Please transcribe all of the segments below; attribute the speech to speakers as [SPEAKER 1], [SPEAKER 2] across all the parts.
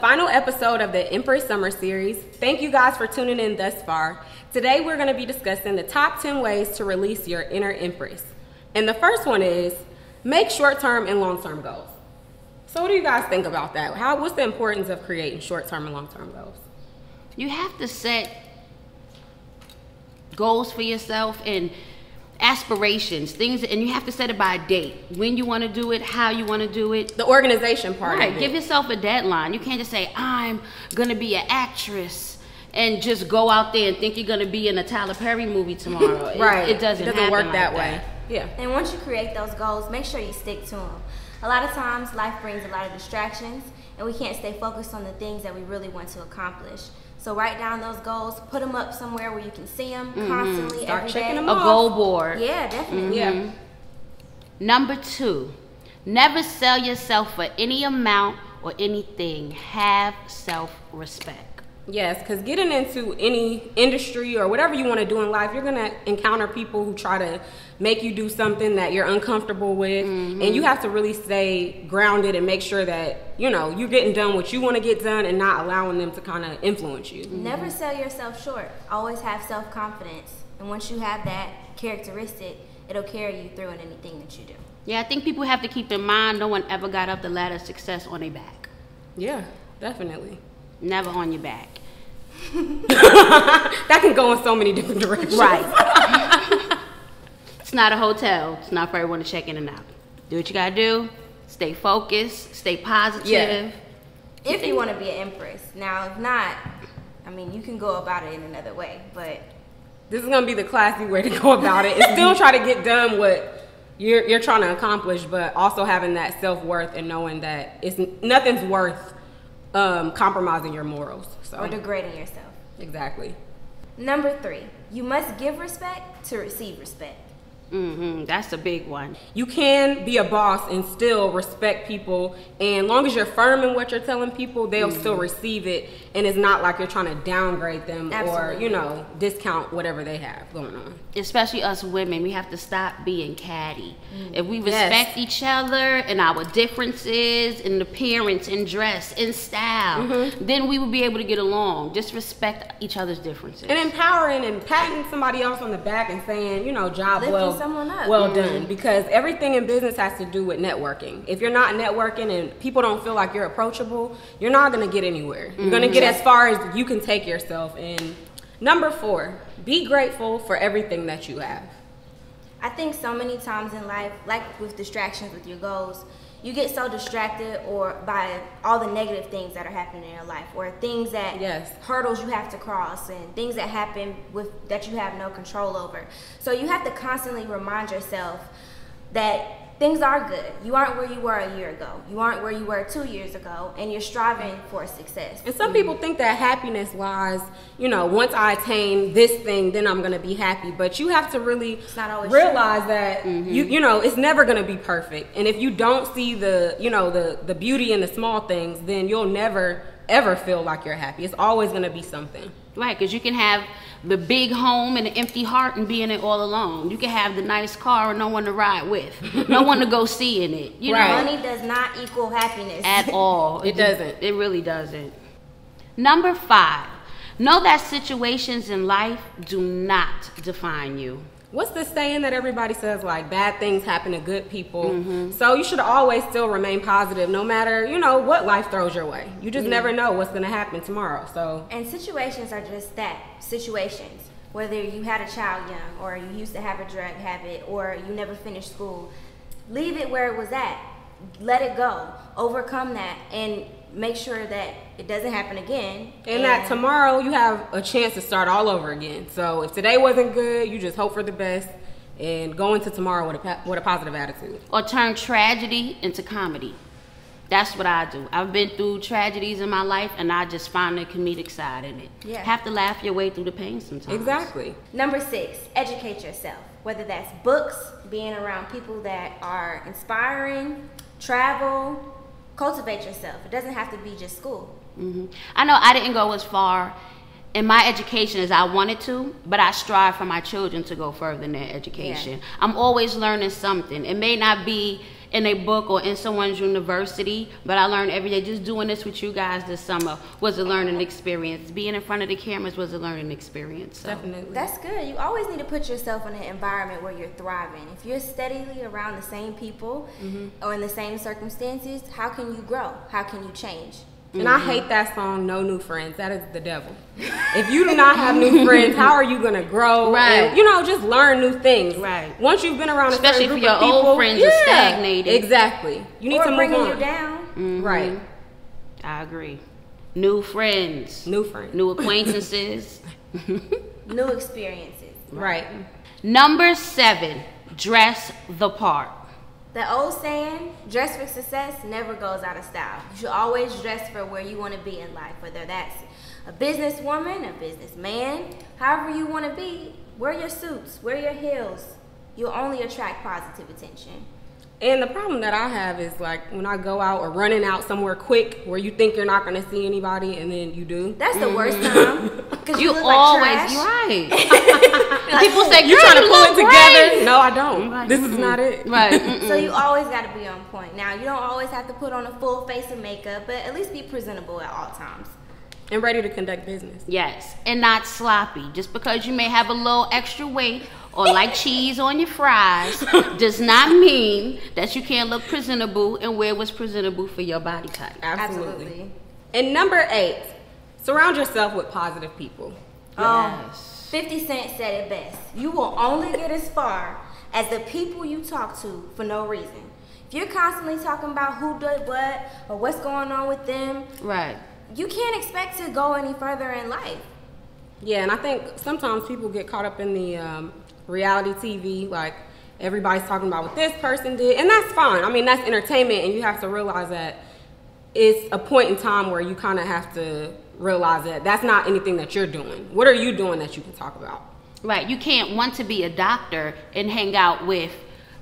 [SPEAKER 1] final episode of the Empress Summer Series. Thank you guys for tuning in thus far. Today we're going to be discussing the top 10 ways to release your inner Empress. And the first one is make short-term and long-term goals. So what do you guys think about that? What's the importance of creating short-term and long-term goals?
[SPEAKER 2] You have to set goals for yourself and aspirations, things, and you have to set it by a date. When you want to do it, how you want to do it.
[SPEAKER 1] The organization part of it.
[SPEAKER 2] Give yourself a deadline. You can't just say, I'm going to be an actress and just go out there and think you're going to be in a Tyler Perry movie tomorrow.
[SPEAKER 1] Right.
[SPEAKER 2] It doesn't
[SPEAKER 1] work
[SPEAKER 2] like
[SPEAKER 1] that way. Yeah.
[SPEAKER 3] And once you create those goals, make sure you stick to them. A lot of times, life brings a lot of distractions, and we can't stay focused on the things that we really want to accomplish. So write down those goals, put them up somewhere where you can see them constantly,
[SPEAKER 1] Start
[SPEAKER 3] every
[SPEAKER 1] checking
[SPEAKER 3] day.
[SPEAKER 1] them
[SPEAKER 2] A
[SPEAKER 1] off.
[SPEAKER 2] goal board.
[SPEAKER 3] Yeah, definitely.
[SPEAKER 1] Yeah.
[SPEAKER 2] Number 2, never sell yourself for any amount or anything. Have self-respect.
[SPEAKER 1] Yes, because getting into any industry or whatever you want to do in life, you're going to encounter people who try to make you do something that you're uncomfortable with. And you have to really stay grounded and make sure that, you know, you're getting done what you want to get done and not allowing them to kind of influence you.
[SPEAKER 3] Never sell yourself short. Always have self-confidence. And once you have that characteristic, it'll carry you through in anything that you do.
[SPEAKER 2] Yeah, I think people have to keep in mind no one ever got up the ladder of success on their back.
[SPEAKER 1] Yeah, definitely.
[SPEAKER 2] Never on your back.
[SPEAKER 1] That can go in so many different directions.
[SPEAKER 2] Right. It's not a hotel. It's not for everyone to check in and out. Do what you gotta do. Stay focused. Stay positive.
[SPEAKER 1] Yeah.
[SPEAKER 3] If you want to be an empress. Now, if not, I mean, you can go about it in another way, but
[SPEAKER 1] This is going to be the classy way to go about it. It's still try to get done what you're trying to accomplish, but also having that self-worth and knowing that nothing's worth compromising your morals. So.
[SPEAKER 3] or degrading yourself.
[SPEAKER 1] Exactly.
[SPEAKER 3] Number 3, you must give respect to receive respect.
[SPEAKER 2] That's a big one.
[SPEAKER 1] You can be a boss and still respect people, and long as you're firm in what you're telling people, they'll still receive it, and it's not like you're trying to downgrade them or, you know, discount whatever they have going on.
[SPEAKER 2] Especially us women, we have to stop being catty. If we respect each other and our differences in appearance, in dress, in style, then we will be able to get along. Just respect each other's differences.
[SPEAKER 1] And empowering and patting somebody else on the back and saying, you know, job
[SPEAKER 3] Lifting someone up.
[SPEAKER 1] well done. Because everything in business has to do with networking. If you're not networking and people don't feel like you're approachable, you're not going to get anywhere. You're going to get as far as you can take yourself. And number 4, be grateful for everything that you have.
[SPEAKER 3] I think so many times in life, like with distractions with your goals, you get so distracted or by all the negative things that are happening in your life, or things that hurdles you have to cross, and things that happen that you have no control over. So you have to constantly remind yourself that things are good. You aren't where you were a year ago. You aren't where you were 2 years ago, and you're striving for success.
[SPEAKER 1] And some people think that happiness lies, you know, once I attain this thing, then I'm going to be happy. But you have to really
[SPEAKER 3] not always
[SPEAKER 1] realize that, you know, it's never going to be perfect. And if you don't see the, you know, the beauty in the small things, then you'll never, ever feel like you're happy. It's always going to be something.
[SPEAKER 2] Right, because you can have the big home and an empty heart and be in it all alone. You can have the nice car and no one to ride with, no one to go see in it. You know?
[SPEAKER 3] Money does not equal happiness
[SPEAKER 2] At all.
[SPEAKER 1] It doesn't.
[SPEAKER 2] It really doesn't. Number 5, know that situations in life do not define you.
[SPEAKER 1] What's the saying that everybody says, like, bad things happen to good people? So you should always still remain positive no matter, you know, what life throws your way. You just never know what's going to happen tomorrow. So.
[SPEAKER 3] And situations are just that, situations. Whether you had a child young, or you used to have a drug habit, or you never finished school, leave it where it was at. Let it go. Overcome that and make sure that it doesn't happen again.
[SPEAKER 1] And that tomorrow you have a chance to start all over again. So if today wasn't good, you just hope for the best and go into tomorrow with a positive attitude.
[SPEAKER 2] Or turn tragedy into comedy. That's what I do. I've been through tragedies in my life, and I just find the comedic side in it.
[SPEAKER 3] Yeah.
[SPEAKER 2] Have to laugh your way through the pain sometimes.
[SPEAKER 1] Exactly.
[SPEAKER 3] Number 6, educate yourself. Whether that's books, being around people that are inspiring, travel, cultivate yourself. It doesn't have to be just school.
[SPEAKER 2] I know I didn't go as far in my education as I wanted to, but I strive for my children to go further in their education. I'm always learning something. It may not be in a book or in someone's university, but I learned every day. Just doing this with you guys this summer was a learning experience. Being in front of the cameras was a learning experience. So.
[SPEAKER 1] Definitely.
[SPEAKER 3] That's good. You always need to put yourself in an environment where you're thriving. If you're steadily around the same people or in the same circumstances, how can you grow? How can you change?
[SPEAKER 1] And I hate that song, No New Friends. That is the devil. If you do not have new friends, how are you going to grow?
[SPEAKER 2] Right.
[SPEAKER 1] And, you know, just learn new things.
[SPEAKER 2] Right.
[SPEAKER 1] Once you've been around
[SPEAKER 2] especially
[SPEAKER 1] a certain
[SPEAKER 2] if
[SPEAKER 1] group
[SPEAKER 2] your
[SPEAKER 1] of people,
[SPEAKER 2] old friends are stagnated.
[SPEAKER 1] Exactly. You need
[SPEAKER 3] or
[SPEAKER 1] to move
[SPEAKER 3] bringing
[SPEAKER 1] on.
[SPEAKER 3] you down.
[SPEAKER 1] Right.
[SPEAKER 2] I agree. New friends.
[SPEAKER 1] New friends.
[SPEAKER 2] New acquaintances.
[SPEAKER 3] New experiences.
[SPEAKER 1] Right.
[SPEAKER 2] Number 7, dress the part.
[SPEAKER 3] The old saying, dress for success, never goes out of style. You should always dress for where you want to be in life, whether that's a businesswoman, a businessman, however you want to be. Wear your suits, wear your heels. You'll only attract positive attention.
[SPEAKER 1] And the problem that I have is like when I go out or running out somewhere quick where you think you're not going to see anybody and then you do.
[SPEAKER 3] That's the worst time. Because
[SPEAKER 2] You
[SPEAKER 3] look
[SPEAKER 2] always,
[SPEAKER 3] like trash.
[SPEAKER 2] you're right. People say,
[SPEAKER 1] You're trying to pull it
[SPEAKER 2] together.
[SPEAKER 1] together. No, I don't.
[SPEAKER 2] Right.
[SPEAKER 1] This is not it.
[SPEAKER 2] Right.
[SPEAKER 3] So you always got to be on point. Now, you don't always have to put on a full face of makeup, but at least be presentable at all times.
[SPEAKER 1] And ready to conduct business.
[SPEAKER 2] Yes, and not sloppy. Just because you may have a little extra weight or like cheese on your fries does not mean that you can't look presentable and wear what's presentable for your body type.
[SPEAKER 1] Absolutely. And number 8, surround yourself with positive people.
[SPEAKER 2] Yes.
[SPEAKER 3] 50 Cent said it best. You will only get as far as the people you talk to for no reason. If you're constantly talking about who did what or what's going on with them,
[SPEAKER 2] Right.
[SPEAKER 3] you can't expect to go any further in life.
[SPEAKER 1] Yeah, and I think sometimes people get caught up in the reality TV, like everybody's talking about what this person did, and that's fine. I mean, that's entertainment, and you have to realize that it's a point in time where you kind of have to realize that that's not anything that you're doing. What are you doing that you can talk about?
[SPEAKER 2] Right. You can't want to be a doctor and hang out with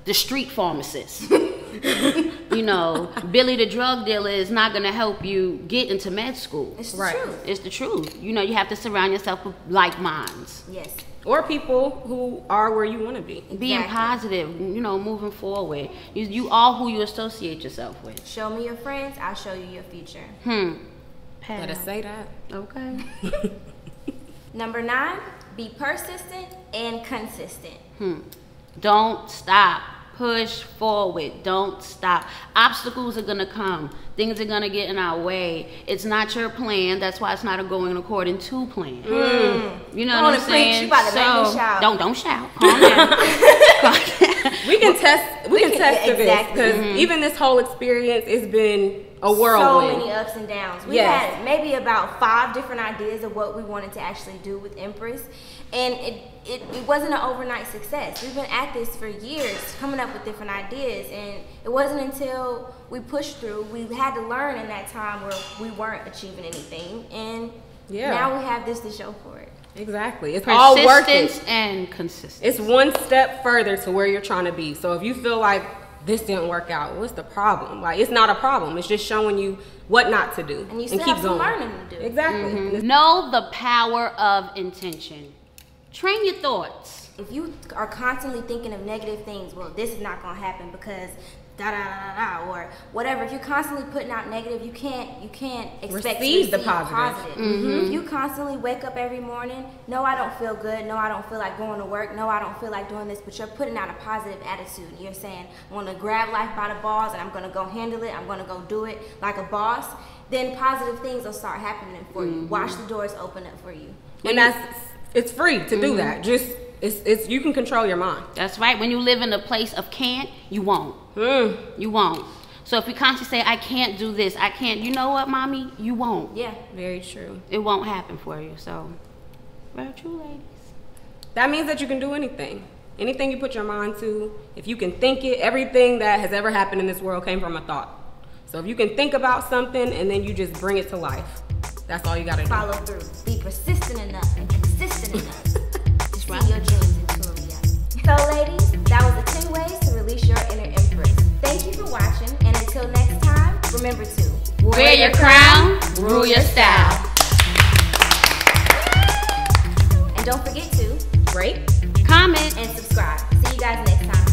[SPEAKER 2] the street pharmacist. You know, Billy the drug dealer is not going to help you get into med school.
[SPEAKER 3] It's the
[SPEAKER 1] Right.
[SPEAKER 3] truth.
[SPEAKER 2] It's the truth. You know, you have to surround yourself with like minds.
[SPEAKER 3] Yes.
[SPEAKER 1] Or people who are where you want to be.
[SPEAKER 2] Being
[SPEAKER 3] Exactly.
[SPEAKER 2] positive, you know, moving forward. You are who you associate yourself with.
[SPEAKER 3] Show me your friends, I'll show you your future.
[SPEAKER 1] Better say that.
[SPEAKER 2] Okay.
[SPEAKER 3] Number 9, be persistent and consistent.
[SPEAKER 2] Don't stop. Push forward. Don't stop. Obstacles are going to come. Things are going to get in our way. It's not your plan. That's why it's not going according to plan. You know what I'm saying?
[SPEAKER 3] You about to make me shout.
[SPEAKER 2] Don't shout. Calm down.
[SPEAKER 1] We can test to this
[SPEAKER 3] exactly.
[SPEAKER 1] because even this whole experience has been a whirlwind.
[SPEAKER 3] So many ups and downs. We
[SPEAKER 1] Yes.
[SPEAKER 3] had maybe about 5 different ideas of what we wanted to actually do with Empress, and it wasn't an overnight success. We've been at this for years, coming up with different ideas, and it wasn't until we pushed through, we had to learn in that time where we weren't achieving anything, and now we have this to show for it.
[SPEAKER 1] Exactly. It's all worth
[SPEAKER 2] Persistence
[SPEAKER 1] it.
[SPEAKER 2] and consistency.
[SPEAKER 1] It's one step further to where you're trying to be. So if you feel like this didn't work out, what's the problem? Like, it's not a problem. It's just showing you what not to do.
[SPEAKER 3] And you still
[SPEAKER 1] keep
[SPEAKER 3] have some
[SPEAKER 1] going.
[SPEAKER 3] learning to do.
[SPEAKER 1] Exactly.
[SPEAKER 2] Know the power of intention. Train your thoughts.
[SPEAKER 3] If you are constantly thinking of negative things, well, this is not going to happen because da da da da, or whatever. If you're constantly putting out negative, you can't expect
[SPEAKER 1] Receive
[SPEAKER 3] to
[SPEAKER 1] the
[SPEAKER 3] receive
[SPEAKER 1] positive.
[SPEAKER 3] If you constantly wake up every morning, no, I don't feel good, no, I don't feel like going to work, no, I don't feel like doing this, but you're putting out a positive attitude. You're saying, I'm going to grab life by the balls and I'm going to go handle it, I'm going to go do it like a boss. Then positive things will start happening for you. Watch the doors open up for you.
[SPEAKER 1] And it's free to do that. Just it's you can control your mind.
[SPEAKER 2] That's right. When you live in a place of can't, you won't. You won't. So if you constantly say, I can't do this, I can't, you know what, mommy? You won't.
[SPEAKER 3] Yeah.
[SPEAKER 1] Very true.
[SPEAKER 2] It won't happen for you. So, very true, ladies.
[SPEAKER 1] That means that you can do anything. Anything you put your mind to, if you can think it, everything that has ever happened in this world came from a thought. So if you can think about something and then you just bring it to life, that's all you gotta do.
[SPEAKER 3] Follow through. Be persistent enough and consistent enough to see your dreams into a reality. So ladies, that was the 10 ways to release your inner empress. Thank you for watching, and until next time, remember to
[SPEAKER 2] Wear your crown, rule your style.
[SPEAKER 3] And don't forget to
[SPEAKER 1] Rate,
[SPEAKER 2] comment,
[SPEAKER 3] and subscribe. See you guys next time.